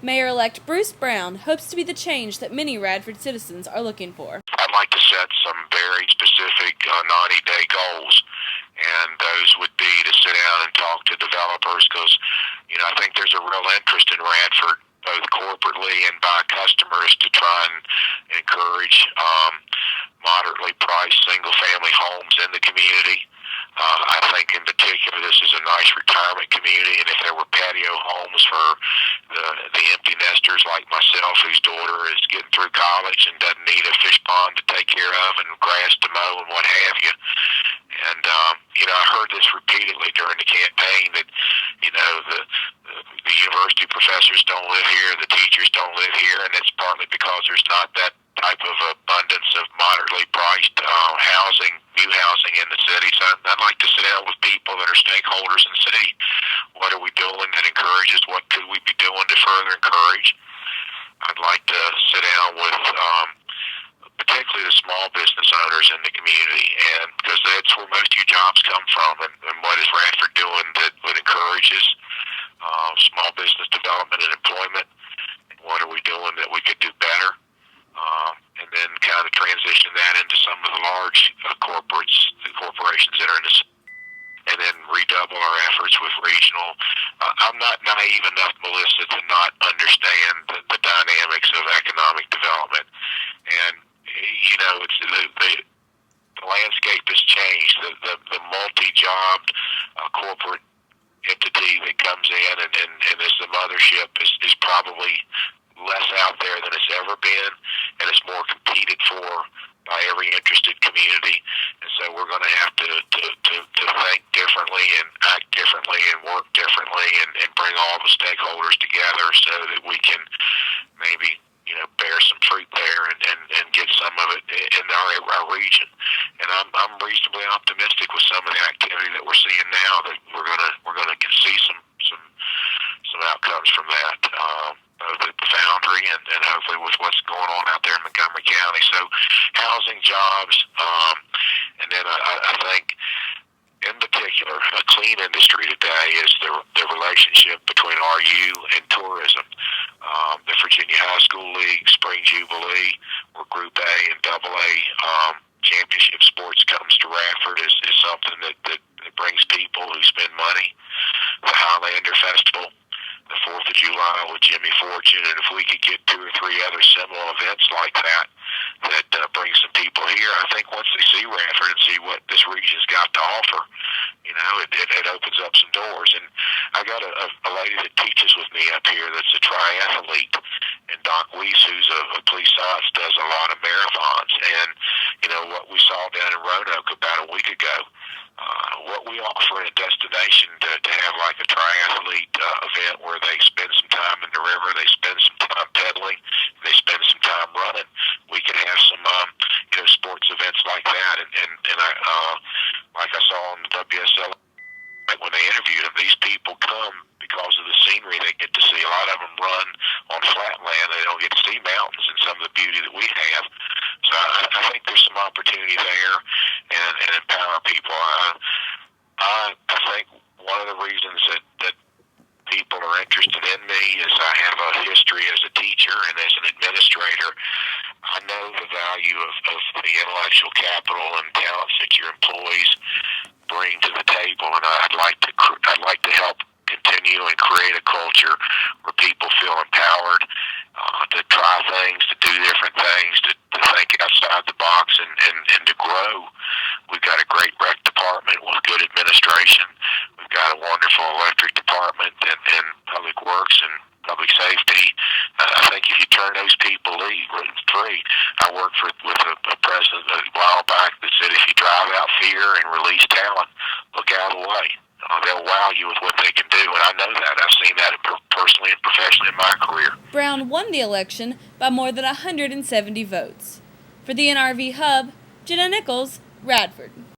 Mayor-elect Bruce Brown hopes to be the change that many Radford citizens are looking for. I'd like to set some very specific 90-day goals, and those would be to sit down and talk to developers because, I think there's a real interest in Radford, both corporately and by customers, to try and encourage moderately priced single-family homes in the community. I think in particular this is a nice retirement community, and if there were patio homes for the empty nesters like myself, whose daughter is getting through college and doesn't need a fish pond to take care of and grass to mow and what have you. And I heard this repeatedly during the campaign that the university professors don't live here, the teachers don't live here, and it's partly because there's not that type of abundance of moderately priced new housing in the city. So I'd like to sit down with people that are stakeholders in the city. What are we doing that encourages? What could we be doing to further encourage? I'd like to sit down with particularly the small business owners in the community, and because that's where most of your jobs come from. And what is Radford doing that encourages small business development and employment? And what are we doing that we could do better? And then kind of transition that into some of the large corporations that are in this, and then redouble our efforts with regional. I'm not naive enough, Melissa, to not understand the dynamics of economic development. And, it's the landscape has changed. The multi-jobbed corporate entity that comes in and is the mothership is probably less out there than it's ever been, and it's more competed for by every interested community. And so we're going to have to think differently and act differently and work differently and bring all the stakeholders together so that we can maybe bear some fruit there and get some of it in our region. And I'm reasonably optimistic with some of the activity that we're seeing now that we're gonna see some outcomes from that, both at the Foundry and hopefully with what's going on out there in Montgomery County. So housing, jobs, and then I think in particular a clean industry today is the relationship between RU and tourism. The Virginia High School League Spring Jubilee, where Group A and Double A championship sports comes to Radford, is something that brings people who spend money. The Highlander Festival, the 4th of July with Jimmy Fortune, and if we could get 2 or 3 other similar events like that bring some people here, I think once they see Radford and see what this region's got to offer, it opens up some doors. And I got a lady that teaches with me up here that's a triathlete, and Doc Weiss, who's a police science, does a lot of marathons. And what we saw down in Roanoke about a week ago, what we offer in a destination to have like a triathlete event where they spend some time in the river, they spend some time pedaling, they spend some time running. We could have some sports events like that, and like I saw on the WSL when they interviewed them, these people come because of the scenery they get to see. A lot of them run on flat land; they don't get to see mountains and some of the beauty that we have. So I think there's some opportunity there, and empower people. I think one of the reasons that people are interested in me is I have a history as a teacher and as an administrator. I know the value of the intellectual capital and talents that your employees bring to the table, and I'd like to help continue and create a culture where people feel empowered to try things, to do different things, to think outside the box, and to grow. We've got a great rec department with good administration. We've got a wonderful electric department and public works and public safety. I think if you turn those people free, I worked with a president a while back that said if you drive out fear and release talent, look out of the way. They'll wow you with what they can do, and I know that. I've seen that personally and professionally in my career. Brown won the election by more than 170 votes. For the NRV Hub, Jenna Nichols, Radford.